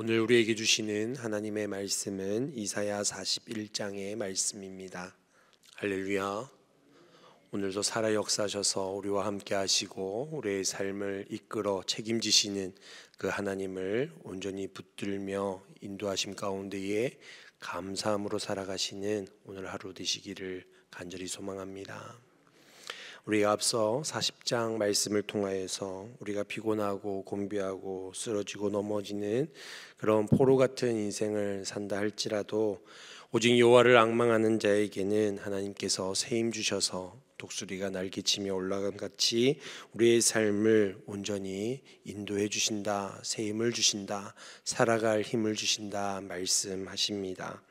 오늘 우리에게 주시는 하나님의 말씀은 이사야 41장의 말씀입니다. 할렐루야. 오늘도 살아 역사하셔서 우리와 함께 하시고 우리의 삶을 이끌어 책임지시는 그 하나님을 온전히 붙들며 인도하심 가운데에 감사함으로 살아가시는 오늘 하루 되시기를 간절히 소망합니다. 우리가 앞서 40장 말씀을 통하여서 우리가 피곤하고 곤비하고 쓰러지고 넘어지는 그런 포로 같은 인생을 산다 할지라도 오직 여호와를 앙망하는 자에게는 하나님께서 새 힘 주셔서 독수리가 날개치며 올라감 같이 우리의 삶을 온전히 인도해 주신다, 새 힘을 주신다, 살아갈 힘을 주신다 말씀하십니다.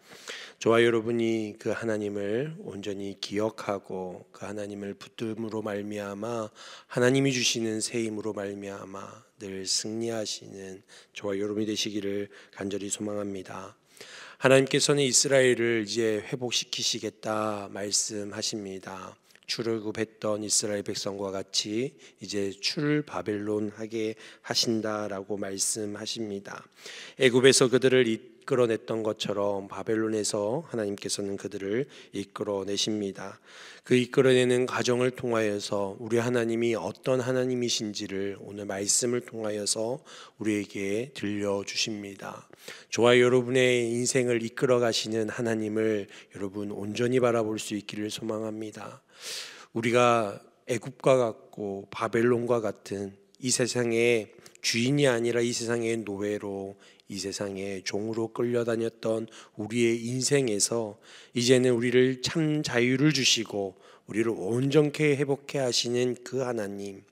저와 여러분이 그 하나님을 온전히 기억하고 그 하나님을 붙듦으로 말미암아 하나님이 주시는 새 힘으로 말미암아 늘 승리하시는 저와 여러분이 되시기를 간절히 소망합니다. 하나님께서는 이스라엘을 이제 회복시키시겠다 말씀하십니다. 출애굽했던 이스라엘 백성과 같이 이제 출 바벨론 하게 하신다라고 말씀하십니다. 애굽에서 그들을 이끌어냈던 것처럼 바벨론에서 하나님께서는 그들을 이끌어내십니다. 그 이끌어내는 과정을 통하여서 우리 하나님이 어떤 하나님이신지를 오늘 말씀을 통하여서 우리에게 들려주십니다. 저와 여러분의 인생을 이끌어 가시는 하나님을 여러분 온전히 바라볼 수 있기를 소망합니다. 우리가 애굽과 같고 바벨론과 같은 이 세상의 주인이 아니라 이 세상의 노예로 이 세상의 종으로 끌려다녔던 우리의 인생에서 이제는 우리를 참 자유를 주시고 우리를 온전케 회복해 하시는 그 하나님,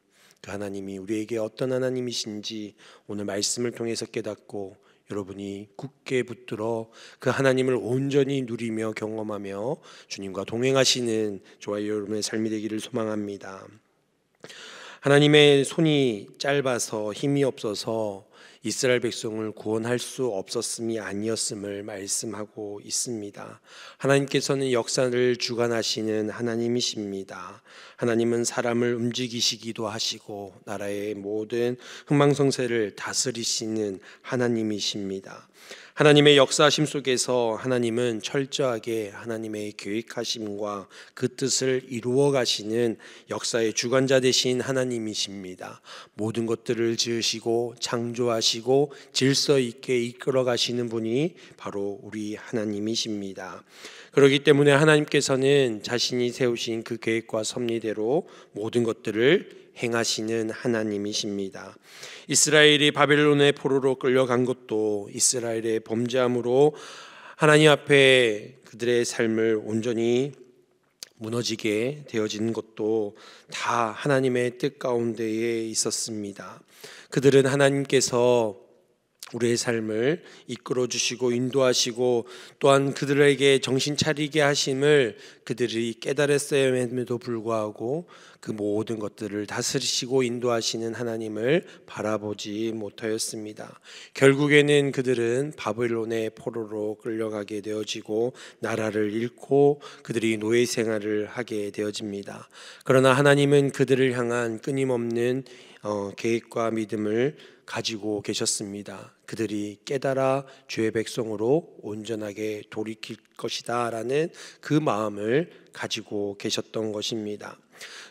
그 하나님이 우리에게 어떤 하나님이신지 오늘 말씀을 통해서 깨닫고 여러분이 굳게 붙들어 그 하나님을 온전히 누리며 경험하며 주님과 동행하시는 저와 여러분의 삶이 되기를 소망합니다. 하나님의 손이 짧아서 힘이 없어서 이스라엘 백성을 구원할 수 없었음이 아니었음을 말씀하고 있습니다. 하나님께서는 역사를 주관하시는 하나님이십니다. 하나님은 사람을 움직이시기도 하시고 나라의 모든 흥망성쇠를 다스리시는 하나님이십니다. 하나님의 역사하심 속에서 하나님은 철저하게 하나님의 계획하심과 그 뜻을 이루어 가시는 역사의 주관자 되신 하나님이십니다. 모든 것들을 지으시고 창조하시고 질서 있게 이끌어 가시는 분이 바로 우리 하나님이십니다. 그렇기 때문에 하나님께서는 자신이 세우신 그 계획과 섭리대로 모든 것들을 행하시는 하나님이십니다. 이스라엘이 바벨론의 포로로 끌려간 것도 이스라엘의 범죄함으로 하나님 앞에 그들의 삶을 온전히 무너지게 되어진 것도 다 하나님의 뜻 가운데에 있었습니다. 그들은 하나님께서 우리의 삶을 이끌어 주시고 인도하시고 또한 그들에게 정신 차리게 하심을 그들이 깨달았음에도 불구하고 그 모든 것들을 다스리시고 인도하시는 하나님을 바라보지 못하였습니다. 결국에는 그들은 바벨론의 포로로 끌려가게 되어지고 나라를 잃고 그들이 노예 생활을 하게 되어집니다. 그러나 하나님은 그들을 향한 끊임없는 계획과 믿음을 가지고 계셨습니다. 그들이 깨달아 주의 백성으로 온전하게 돌이킬 것이다 라는 그 마음을 가지고 계셨던 것입니다.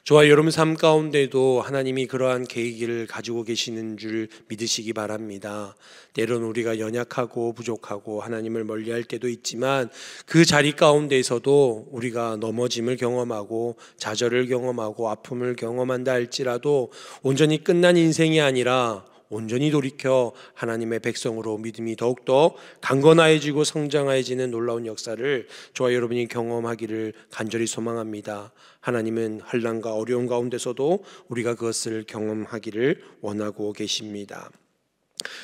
저와 여러분 삶 가운데도 하나님이 그러한 계획을 가지고 계시는 줄 믿으시기 바랍니다. 때로는 우리가 연약하고 부족하고 하나님을 멀리할 때도 있지만 그 자리 가운데에서도 우리가 넘어짐을 경험하고 좌절을 경험하고 아픔을 경험한다 할지라도 온전히 끝난 인생이 아니라 온전히 돌이켜 하나님의 백성으로 믿음이 더욱더 강건해지고 성장해지는 놀라운 역사를 저와 여러분이 경험하기를 간절히 소망합니다. 하나님은 환난과 어려움 가운데서도 우리가 그것을 경험하기를 원하고 계십니다.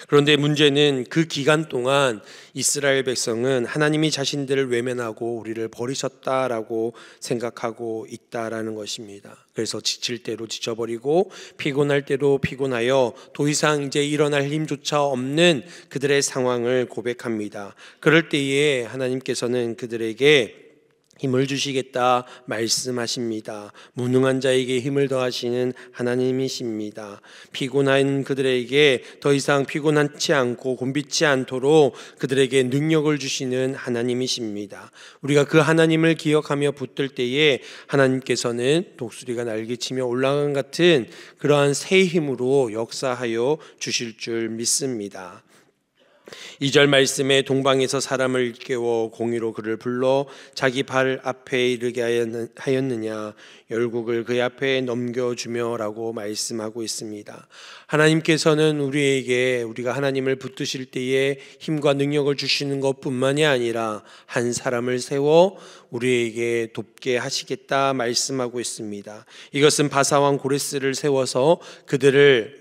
그런데 문제는 그 기간 동안 이스라엘 백성은 하나님이 자신들을 외면하고 우리를 버리셨다라고 생각하고 있다라는 것입니다. 그래서 지칠 때로 지쳐버리고 피곤할 때로 피곤하여 더 이상 이제 일어날 힘조차 없는 그들의 상황을 고백합니다. 그럴 때에 하나님께서는 그들에게 힘을 주시겠다 말씀하십니다. 무능한 자에게 힘을 더하시는 하나님이십니다. 피곤한 그들에게 더 이상 피곤하지 않고 곤비지 않도록 그들에게 능력을 주시는 하나님이십니다. 우리가 그 하나님을 기억하며 붙들 때에 하나님께서는 독수리가 날개치며 올라간 같은 그러한 새 힘으로 역사하여 주실 줄 믿습니다. 2절 말씀에 동방에서 사람을 깨워 공의로 그를 불러 자기 발 앞에 이르게 하였느냐 열국을 그의 앞에 넘겨주며 라고 말씀하고 있습니다. 하나님께서는 우리에게 우리가 하나님을 붙드실 때에 힘과 능력을 주시는 것뿐만이 아니라 한 사람을 세워 우리에게 돕게 하시겠다 말씀하고 있습니다. 이것은 바사왕 고레스를 세워서 그들을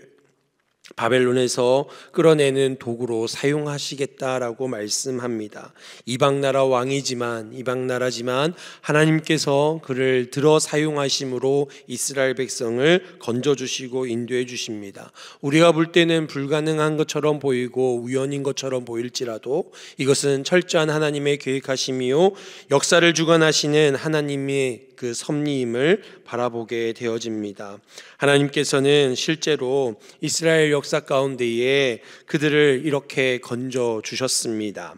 바벨론에서 끌어내는 도구로 사용하시겠다라고 말씀합니다. 이방 나라지만 하나님께서 그를 들어 사용하심으로 이스라엘 백성을 건져주시고 인도해 주십니다. 우리가 볼 때는 불가능한 것처럼 보이고 우연인 것처럼 보일지라도 이것은 철저한 하나님의 계획하심이요 역사를 주관하시는 하나님의 그 섭리임을 바라보게 되어집니다. 하나님께서는 실제로 이스라엘 역사 가운데에 그들을 이렇게 건져 주셨습니다.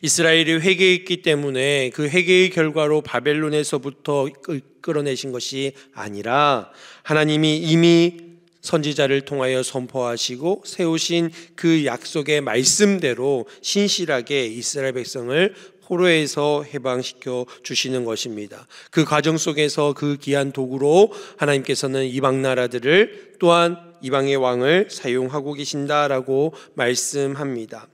이스라엘이 회개했기 때문에 그 회개의 결과로 바벨론에서부터 끌어내신 것이 아니라 하나님이 이미 선지자를 통하여 선포하시고 세우신 그 약속의 말씀대로 신실하게 이스라엘 백성을 포로에서 해방시켜 주시는 것입니다. 그 과정 속에서 그 귀한 도구로 하나님께서는 이방 나라들을 또한 이방의 왕을 사용하고 계신다라고 말씀합니다.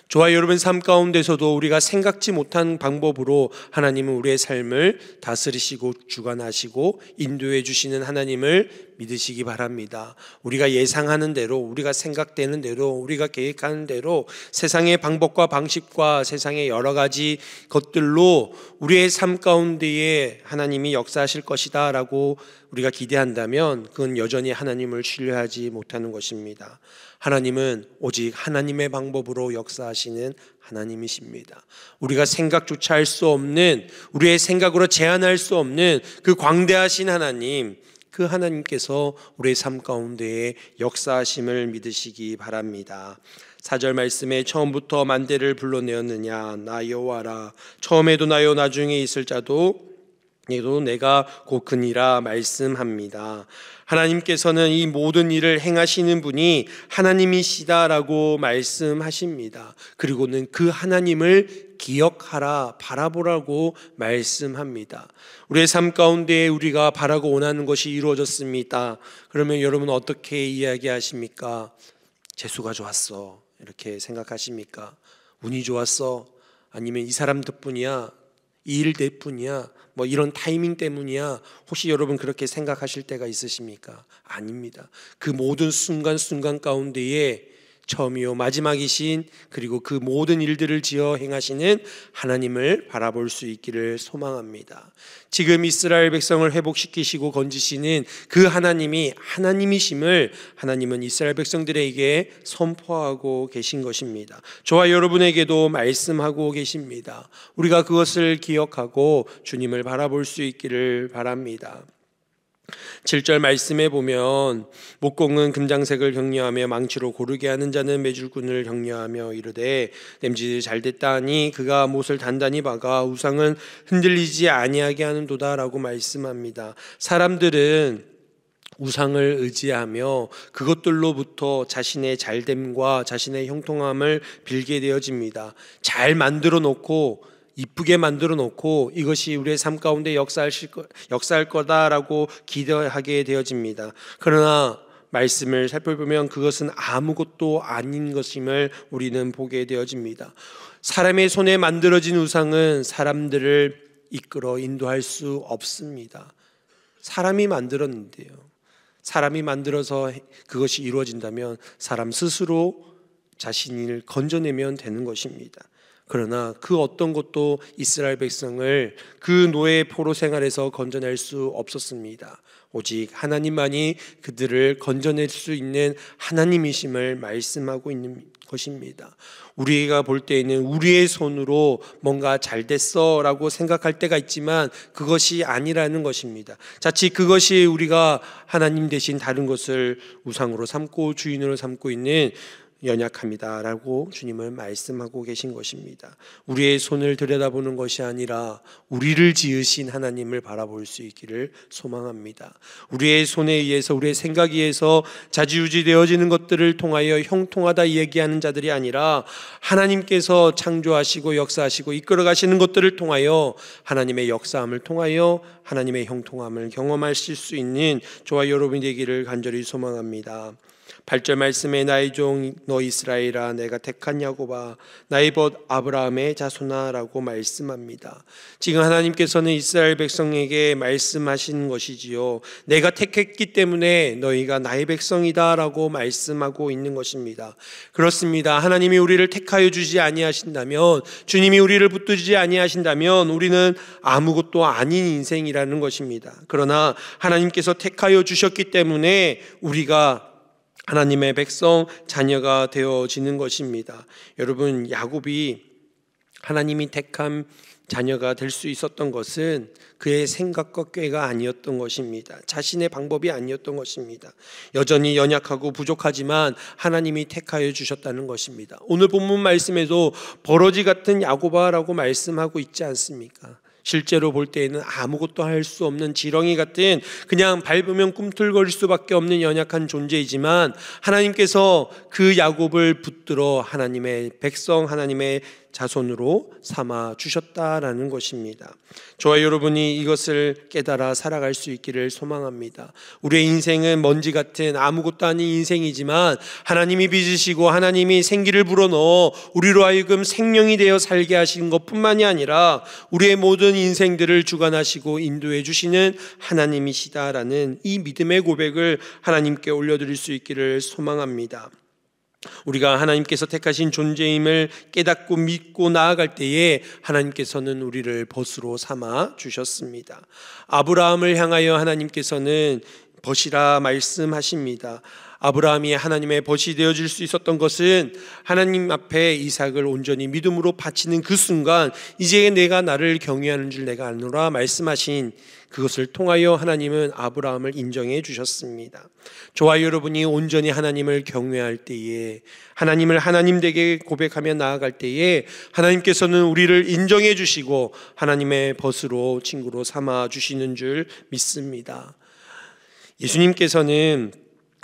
저와 여러분 삶 가운데서도 우리가 생각지 못한 방법으로 하나님은 우리의 삶을 다스리시고 주관하시고 인도해 주시는 하나님을 믿으시기 바랍니다. 우리가 예상하는 대로, 우리가 생각되는 대로, 우리가 계획하는 대로 세상의 방법과 방식과 세상의 여러 가지 것들로 우리의 삶 가운데에 하나님이 역사하실 것이다 라고 우리가 기대한다면 그건 여전히 하나님을 신뢰하지 못하는 것입니다. 하나님은 오직 하나님의 방법으로 역사하시는 하나님이십니다. 우리가 생각조차 할 수 없는, 우리의 생각으로 제한할 수 없는 그 광대하신 하나님, 그 하나님께서 우리의 삶 가운데에 역사하심을 믿으시기 바랍니다. 4절 말씀에 처음부터 만대를 불러내었느냐 나 여호와라 처음에도 나요 나중에 있을 자도 얘도 내가 곧 그니라 말씀합니다. 하나님께서는 이 모든 일을 행하시는 분이 하나님이시다라고 말씀하십니다. 그리고는 그 하나님을 기억하라, 바라보라고 말씀합니다. 우리의 삶 가운데 우리가 바라고 원하는 것이 이루어졌습니다. 그러면 여러분 어떻게 이야기하십니까? 재수가 좋았어 이렇게 생각하십니까? 운이 좋았어? 아니면 이 사람 덕분이야? 이 일 덕분이야? 뭐 이런 타이밍 때문이야? 혹시 여러분 그렇게 생각하실 때가 있으십니까? 아닙니다. 그 모든 순간순간 가운데에 처음이요 마지막이신 그리고 그 모든 일들을 지어 행하시는 하나님을 바라볼 수 있기를 소망합니다. 지금 이스라엘 백성을 회복시키시고 건지시는 그 하나님이 하나님이심을 하나님은 이스라엘 백성들에게 선포하고 계신 것입니다. 저와 여러분에게도 말씀하고 계십니다. 우리가 그것을 기억하고 주님을 바라볼 수 있기를 바랍니다. 7절 말씀에 보면 목공은 금장색을 격려하며 망치로 고르게 하는 자는 메줄꾼을 격려하며 이르되 냄질이 잘됐다 하니 그가 못을 단단히 박아 우상은 흔들리지 아니하게 하는도다 라고 말씀합니다. 사람들은 우상을 의지하며 그것들로부터 자신의 잘됨과 자신의 형통함을 빌게 되어집니다. 잘 만들어 놓고 이쁘게 만들어 놓고 이것이 우리의 삶 가운데 역사할 거다라고 기대하게 되어집니다. 그러나 말씀을 살펴보면 그것은 아무것도 아닌 것임을 우리는 보게 되어집니다. 사람의 손에 만들어진 우상은 사람들을 이끌어 인도할 수 없습니다. 사람이 만들었는데요. 사람이 만들어서 그것이 이루어진다면 사람 스스로 자신을 건져내면 되는 것입니다. 그러나 그 어떤 것도 이스라엘 백성을 그 노예 포로 생활에서 건져낼 수 없었습니다. 오직 하나님만이 그들을 건져낼 수 있는 하나님이심을 말씀하고 있는 것입니다. 우리가 볼 때에는 우리의 손으로 뭔가 잘 됐어 라고 생각할 때가 있지만 그것이 아니라는 것입니다. 자칫 그것이 우리가 하나님 대신 다른 것을 우상으로 삼고 주인으로 삼고 있는 연약함이다 라고 주님은 말씀하고 계신 것입니다. 우리의 손을 들여다보는 것이 아니라 우리를 지으신 하나님을 바라볼 수 있기를 소망합니다. 우리의 손에 의해서, 우리의 생각에 의해서 자지우지 되어지는 것들을 통하여 형통하다 얘기하는 자들이 아니라 하나님께서 창조하시고 역사하시고 이끌어 가시는 것들을 통하여 하나님의 역사함을 통하여 하나님의 형통함을 경험하실 수 있는 저와 여러분이 되기를 간절히 소망합니다. 8절 말씀에 나의 종 너 이스라엘아 내가 택한 야곱아 나의 벗 아브라함의 자손아 라고 말씀합니다. 지금 하나님께서는 이스라엘 백성에게 말씀하시는 것이지요. 내가 택했기 때문에 너희가 나의 백성이다 라고 말씀하고 있는 것입니다. 그렇습니다. 하나님이 우리를 택하여 주지 아니하신다면, 주님이 우리를 붙들지 아니하신다면 우리는 아무것도 아닌 인생이라는 것입니다. 그러나 하나님께서 택하여 주셨기 때문에 우리가 하나님의 백성, 자녀가 되어지는 것입니다. 여러분, 야곱이 하나님이 택한 자녀가 될 수 있었던 것은 그의 생각과 꾀가 아니었던 것입니다. 자신의 방법이 아니었던 것입니다. 여전히 연약하고 부족하지만 하나님이 택하여 주셨다는 것입니다. 오늘 본문 말씀에도 버러지 같은 야곱아라고 말씀하고 있지 않습니까? 실제로 볼 때에는 아무것도 할 수 없는 지렁이 같은, 그냥 밟으면 꿈틀거릴 수밖에 없는 연약한 존재이지만 하나님께서 그 야곱을 붙들어 하나님의 백성, 하나님의 자손으로 삼아 주셨다라는 것입니다. 저와 여러분이 이것을 깨달아 살아갈 수 있기를 소망합니다. 우리의 인생은 먼지 같은 아무것도 아닌 인생이지만 하나님이 빚으시고 하나님이 생기를 불어넣어 우리로 하여금 생명이 되어 살게 하신 것뿐만이 아니라 우리의 모든 인생들을 주관하시고 인도해 주시는 하나님이시다라는 이 믿음의 고백을 하나님께 올려드릴 수 있기를 소망합니다. 우리가 하나님께서 택하신 존재임을 깨닫고 믿고 나아갈 때에 하나님께서는 우리를 벗으로 삼아 주셨습니다. 아브라함을 향하여 하나님께서는 벗이라 말씀하십니다. 아브라함이 하나님의 벗이 되어질 수 있었던 것은 하나님 앞에 이삭을 온전히 믿음으로 바치는 그 순간 이제 내가 나를 경외하는 줄 내가 아노라 말씀하신 그것을 통하여 하나님은 아브라함을 인정해 주셨습니다. 저와 여러분이 온전히 하나님을 경외할 때에, 하나님을 하나님 되게 고백하며 나아갈 때에 하나님께서는 우리를 인정해 주시고 하나님의 벗으로 친구로 삼아 주시는 줄 믿습니다. 예수님께서는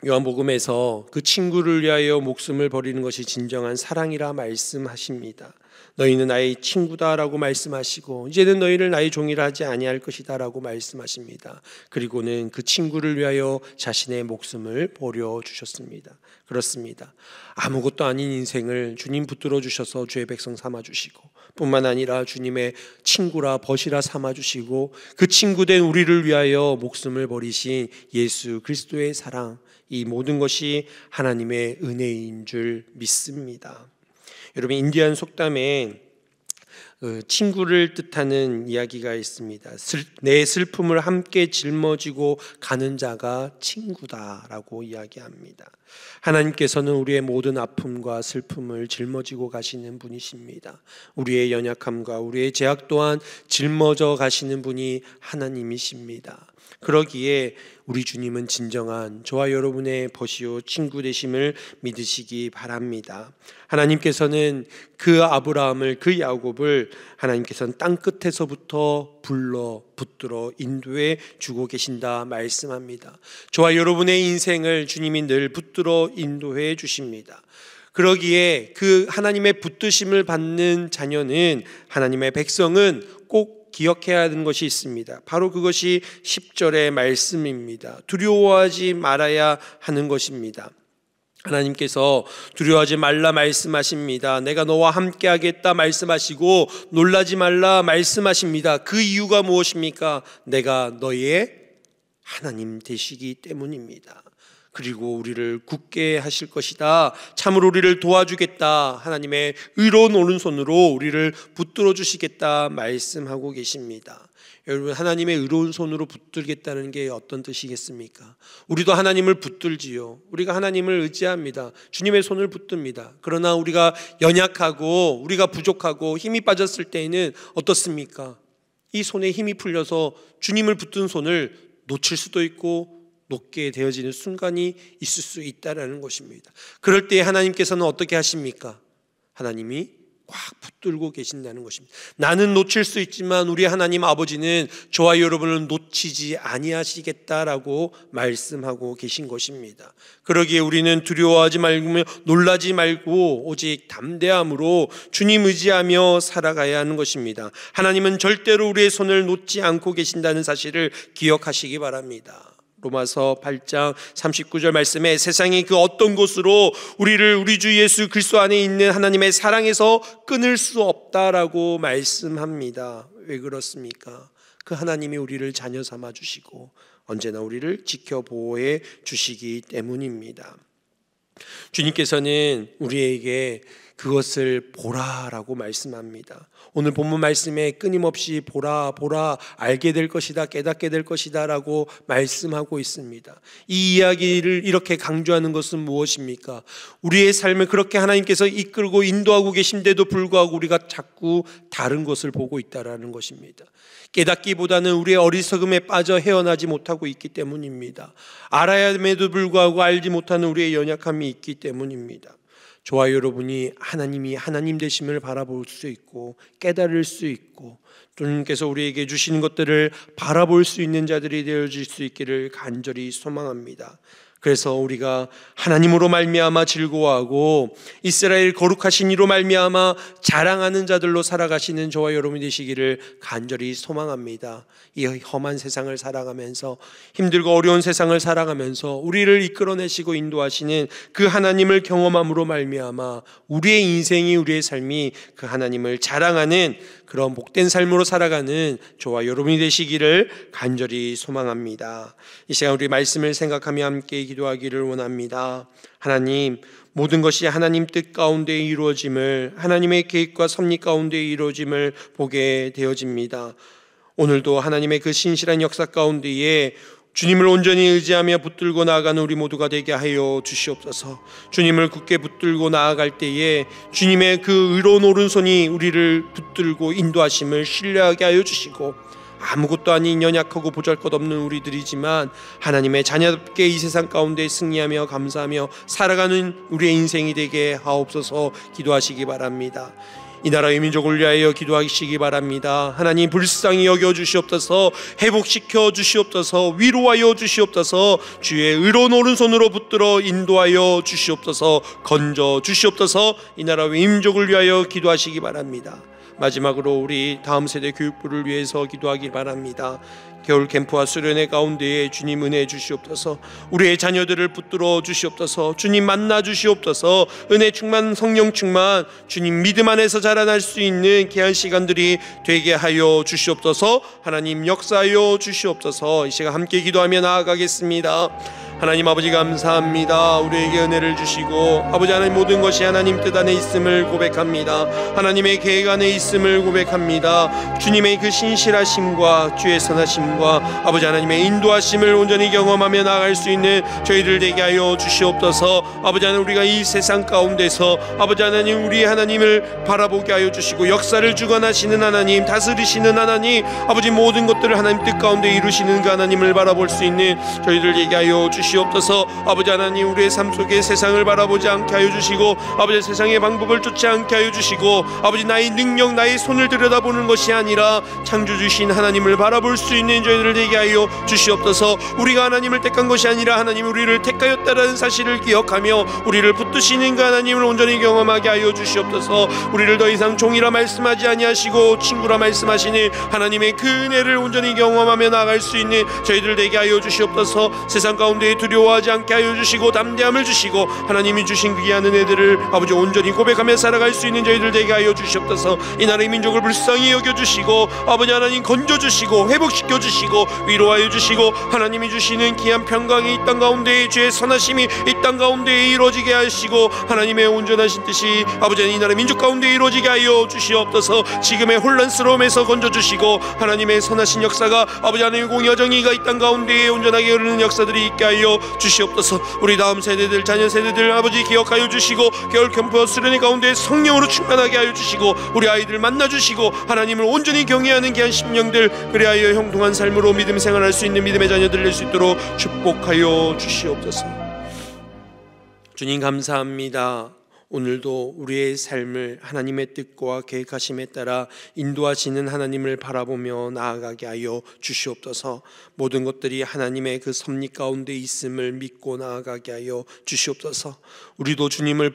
요한복음에서 그 친구를 위하여 목숨을 버리는 것이 진정한 사랑이라 말씀하십니다. 너희는 나의 친구다라고 말씀하시고 이제는 너희를 나의 종이라 하지 아니할 것이다라고 말씀하십니다. 그리고는 그 친구를 위하여 자신의 목숨을 버려 주셨습니다. 그렇습니다. 아무것도 아닌 인생을 주님 붙들어 주셔서 주의 백성 삼아 주시고 뿐만 아니라 주님의 친구라 벗이라 삼아 주시고 그 친구된 우리를 위하여 목숨을 버리신 예수 그리스도의 사랑, 이 모든 것이 하나님의 은혜인 줄 믿습니다. 여러분, 인디안 속담에 친구를 뜻하는 이야기가 있습니다. 내 슬픔을 함께 짊어지고 가는 자가 친구다라고 이야기합니다. 하나님께서는 우리의 모든 아픔과 슬픔을 짊어지고 가시는 분이십니다. 우리의 연약함과 우리의 죄악 또한 짊어져 가시는 분이 하나님이십니다. 그러기에 우리 주님은 진정한 저와 여러분의 벗이요 친구 되심을 믿으시기 바랍니다. 하나님께서는 그 아브라함을, 그 야곱을 하나님께서는 땅 끝에서부터 불러 붙들어 인도해 주고 계신다 말씀합니다. 저와 여러분의 인생을 주님이 늘 붙들어 인도해 주십니다. 그러기에 그 하나님의 붙드심을 받는 자녀는, 하나님의 백성은 꼭 기억해야 하는 것이 있습니다. 바로 그것이 10절의 말씀입니다. 두려워하지 말아야 하는 것입니다. 하나님께서 두려워하지 말라 말씀하십니다. 내가 너와 함께 하겠다 말씀하시고 놀라지 말라 말씀하십니다. 그 이유가 무엇입니까? 내가 너희의 하나님 되시기 때문입니다. 그리고 우리를 굳게 하실 것이다. 참으로 우리를 도와주겠다. 하나님의 의로운 오른손으로 우리를 붙들어 주시겠다 말씀하고 계십니다. 여러분, 하나님의 의로운 손으로 붙들겠다는 게 어떤 뜻이겠습니까? 우리도 하나님을 붙들지요. 우리가 하나님을 의지합니다. 주님의 손을 붙듭니다. 그러나 우리가 연약하고 우리가 부족하고 힘이 빠졌을 때에는 어떻습니까? 이 손에 힘이 풀려서 주님을 붙든 손을 놓칠 수도 있고 놓게 되어지는 순간이 있을 수 있다는 것입니다. 그럴 때 하나님께서는 어떻게 하십니까? 하나님이 꽉 붙들고 계신다는 것입니다. 나는 놓칠 수 있지만 우리 하나님 아버지는 저와 여러분을 놓치지 아니하시겠다라고 말씀하고 계신 것입니다. 그러기에 우리는 두려워하지 말고 놀라지 말고 오직 담대함으로 주님 의지하며 살아가야 하는 것입니다. 하나님은 절대로 우리의 손을 놓지 않고 계신다는 사실을 기억하시기 바랍니다. 로마서 8장 39절 말씀에 세상이 그 어떤 곳으로 우리를 우리 주 예수 그리스도 안에 있는 하나님의 사랑에서 끊을 수 없다라고 말씀합니다. 왜 그렇습니까? 그 하나님이 우리를 자녀 삼아 주시고 언제나 우리를 지켜 보호해 주시기 때문입니다. 주님께서는 우리에게 그것을 보라라고 말씀합니다. 오늘 본문 말씀에 끊임없이 보라 알게 될 것이다, 깨닫게 될 것이다 라고 말씀하고 있습니다. 이 이야기를 이렇게 강조하는 것은 무엇입니까? 우리의 삶을 그렇게 하나님께서 이끌고 인도하고 계신데도 불구하고 우리가 자꾸 다른 것을 보고 있다는 것입니다. 깨닫기보다는 우리의 어리석음에 빠져 헤어나지 못하고 있기 때문입니다. 알아야 함에도 불구하고 알지 못하는 우리의 연약함이 있기 때문입니다. 저와 여러분이 하나님이 하나님 되심을 바라볼 수 있고 깨달을 수 있고 주님께서 우리에게 주시는 것들을 바라볼 수 있는 자들이 되어질 수 있기를 간절히 소망합니다. 그래서 우리가 하나님으로 말미암아 즐거워하고 이스라엘 거룩하신 이로 말미암아 자랑하는 자들로 살아가시는 저와 여러분이 되시기를 간절히 소망합니다. 이 험한 세상을 살아가면서 힘들고 어려운 세상을 살아가면서 우리를 이끌어내시고 인도하시는 그 하나님을 경험함으로 말미암아 우리의 인생이 우리의 삶이 그 하나님을 자랑하는 그런 복된 삶으로 살아가는 저와 여러분이 되시기를 간절히 소망합니다. 이 시간 우리 말씀을 생각하며 함께 기도하기를 원합니다. 하나님, 모든 것이 하나님 뜻 가운데 이루어짐을, 하나님의 계획과 섭리 가운데 이루어짐을 보게 되어집니다. 오늘도 하나님의 그 신실한 역사 가운데에 주님을 온전히 의지하며 붙들고 나아가는 우리 모두가 되게 하여 주시옵소서. 주님을 굳게 붙들고 나아갈 때에 주님의 그 의로운 오른손이 우리를 붙들고 인도하심을 신뢰하게 하여 주시고, 아무것도 아닌 연약하고 보잘것없는 우리들이지만 하나님의 자녀답게 이 세상 가운데 승리하며 감사하며 살아가는 우리의 인생이 되게 하옵소서. 기도하시기 바랍니다. 이 나라의 민족을 위하여 기도하시기 바랍니다. 하나님, 불쌍히 여겨 주시옵소서. 회복시켜 주시옵소서. 위로하여 주시옵소서. 주의 의로운 오른손으로 붙들어 인도하여 주시옵소서. 건져 주시옵소서. 이 나라의 민족을 위하여 기도하시기 바랍니다. 마지막으로 우리 다음 세대 교육부를 위해서 기도하기 바랍니다. 겨울 캠프와 수련회 가운데에 주님 은혜 주시옵소서. 우리의 자녀들을 붙들어 주시옵소서. 주님 만나 주시옵소서. 은혜 충만, 성령 충만, 주님 믿음 안에서 자라날 수 있는 귀한 시간들이 되게 하여 주시옵소서. 하나님 역사하여 주시옵소서. 이 시간 함께 기도하며 나아가겠습니다. 하나님 아버지 감사합니다. 우리에게 은혜를 주시고 아버지 하나님 모든 것이 하나님 뜻 안에 있음을 고백합니다. 하나님의 계획 안에 있음을 고백합니다. 주님의 그 신실하심과 주의 선하심과 아버지 하나님의 인도하심을 온전히 경험하며 나아갈 수 있는 저희들 되게 하여 주시옵소서. 아버지 하나님, 우리가 이 세상 가운데서 아버지 하나님 우리 하나님을 바라보게 하여 주시고 역사를 주관하시는 하나님, 다스리시는 하나님, 아버지 모든 것들을 하나님 뜻 가운데 이루시는 그 하나님을 바라볼 수 있는 저희들 되게 하여 주시옵소서. 아버지 하나님, 우리의 삶 속에 세상을 바라보지 않게 하여 주시고 아버지 세상의 방법을 쫓지 않게 하여 주시고 아버지 나의 능력, 나의 손을 들여다보는 것이 아니라 창조주신 하나님을 바라볼 수 있는 저희들을 되게 하여 주시옵소서. 우리가 하나님을 택한 것이 아니라 하나님 우리를 택하였다라는 사실을 기억하며 우리를 붙드시는 그 하나님을 온전히 경험하게 하여 주시옵소서. 우리를 더 이상 종이라 말씀하지 아니하시고 친구라 말씀하시는 하나님의 그 은혜를 온전히 경험하며 나아갈 수 있는 저희들 되게 하여 주시옵소서. 세상 가운데 두려워하지 않게 하여 주시고 담대함을 주시고 하나님이 주신 그 귀한 은혜들을 아버지 온전히 고백하며 살아갈 수 있는 저희들 되게 하여 주시옵소서. 이 나라의 민족을 불쌍히 여겨주시고 아버지 하나님 건져주시고 회복시켜 주시고 주시고 위로하여 주시고 하나님이 주시는 귀한 평강이 이 땅 가운데 주의 선하심이 이 땅 가운데 이루어지게 하시고 하나님의 온전하신 뜻이 아버지 이 나라 민족 가운데 이루어지게 하여 주시옵소서. 지금의 혼란스러움에서 건져주시고 하나님의 선하신 역사가 아버지 하나님의 공의와 정의가 이 땅 가운데 온전하게 흐르는 역사들이 있게 하여 주시옵소서. 우리 다음 세대들 자녀 세대들 아버지 기억하여 주시고 겨울 캠프와 수련회 가운데 성령으로 충만하게 하여 주시고 우리 아이들 만나주시고 하나님을 온전히 경외하는 귀한 심령들 그리하여 형통한 삶으로 믿음 생활할 수 있는 믿음의 자녀들 될 수 있도록 축복하여 주시옵소서. 주님 감사합니다. 오늘도 우리의 삶을 하나님의 뜻과 계획하심에 따라 인도하시는 하나님을 바라보며 나아가게 하여 주시옵소서. 모든 것들이 하나님의 그 섭리 가운데 있음을 믿고 나아가게 하여 주시옵소서. 우리도 주님을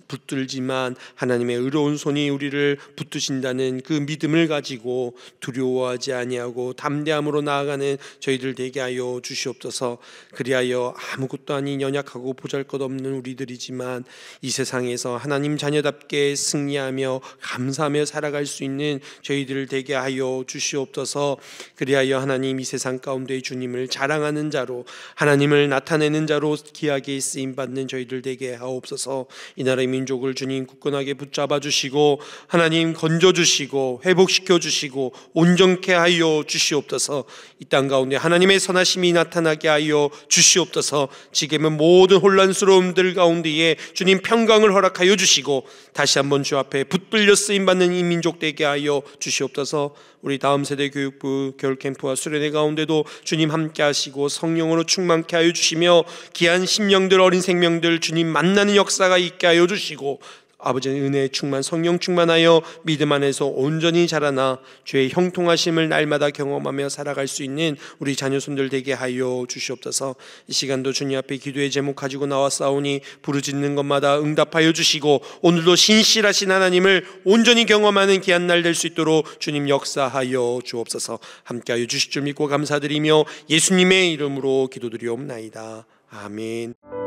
붙들지만 하나님의 의로운 손이 우리를 붙드신다는 그 믿음을 가지고 두려워하지 아니하고 담대함으로 나아가는 저희들 되게 하여 주시옵소서. 그리하여 아무것도 아닌 연약하고 보잘것없는 우리들이지만 이 세상에서 하나님 자녀답게 승리하며 감사하며 살아갈 수 있는 저희들 되게 하여 주시옵소서. 그리하여 하나님 이 세상 가운데 주님을 자랑하는 자로 하나님을 나타내는 자로 귀하게 쓰임받는 저희들 되게 하옵소서. 이 나라의 민족을 주님 굳건하게 붙잡아 주시고 하나님 건져주시고 회복시켜주시고 온전케 하여 주시옵소서. 이 땅 가운데 하나님의 선하심이 나타나게 하여 주시옵소서. 지금은 모든 혼란스러움들 가운데에 주님 평강을 허락하여 주시고 다시 한번 주 앞에 붙들려 쓰임받는 이 민족 되게 하여 주시옵소서. 우리 다음 세대 교육부 겨울 캠프와 수련회 가운데도 주님 함께 하시고 성령으로 충만케 하여 주시며 귀한 심령들 어린 생명들 주님 만나는 역사가 있게 하여 주시고 아버지의 은혜에 충만 성령 충만하여 믿음 안에서 온전히 자라나 주의 형통하심을 날마다 경험하며 살아갈 수 있는 우리 자녀손들 되게 하여 주시옵소서. 이 시간도 주님 앞에 기도의 제목 가지고 나왔사오니 부르짖는 것마다 응답하여 주시고 오늘도 신실하신 하나님을 온전히 경험하는 귀한 날 될 수 있도록 주님 역사하여 주옵소서. 함께하여 주실 줄 믿고 감사드리며 예수님의 이름으로 기도드리옵나이다. 아멘.